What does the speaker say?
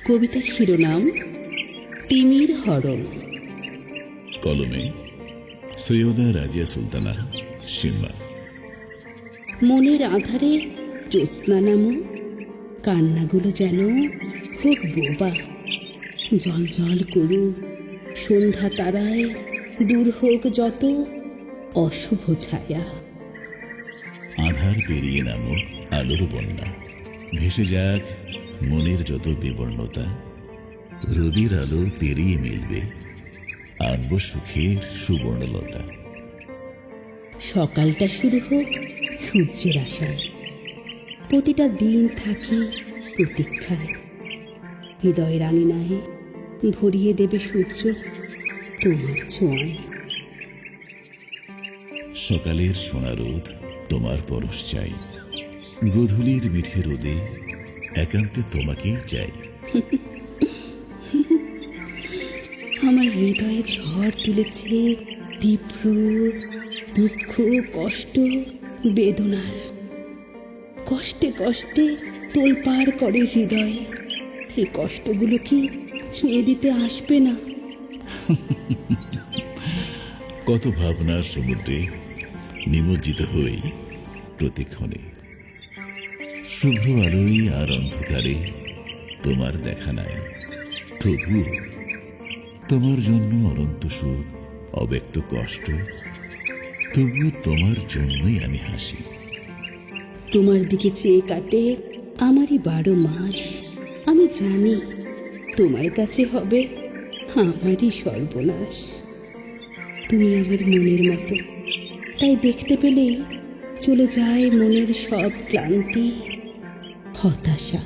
কবিতার শিরোনাম তিমির হরণ। কলমে সৈয়দা রাজিয়া সুলতানা সিম্মা। মনের আধারে জ্যোৎস্না নামো, কান্নাগুলো যেন হোক বোবা, জল জল করুক সন্ধ্যা তারায়, দূর হোক যত অশুভ ছায়া। আধার পেরিয়ে নামো আলোর বন্যা, ভেসে যাক মনের যত বিবর্ণতা। রবির আলো পেরিয়ে মিলবে, আনব সুখের সুবর্ণলতা। সকালটা শুরু হোক সূর্যের আশায়, প্রতিটা দিন থাকি প্রতীক্ষায়। হৃদয়ের আঙিনায় ভরিয়ে দেবে সূর্য তোমার ছোঁয়ায়। সকালের সোনা রোদ তোমার পরশ চাই, গোধূলির মিঠে রোদে একান্তে তোমাকেই চাই। আমার হৃদয়ে ঝড় তুলেছে তীব্র দুঃখ, কষ্ট, বেদনার। কষ্টে কষ্টে তোলপাড় করে হৃদয়, এই কষ্টগুলো কি ছুঁয়ে দিতে আসবে না? কত ভাবনার সমুদ্রে নিমজ্জিত হই প্রতিক্ষণে। শুভ্র আলোয় আর অন্ধকারে তোমার দেখা নাই, তবু তোমার জন্য অনন্ত সুখ, অব্যক্ত কষ্ট, তবু তোমার জন্যই আমি হাসি। তোমার দিকে চেয়ে কাটে আমারই 12 মাস। আমি জানি তোমার কাছে হবে আমারই সর্বনাশ। তুমি আমার মনের মতো, তাই দেখতে পেলে চলে যায় মনের সব ক্লান্তি, হতাশা।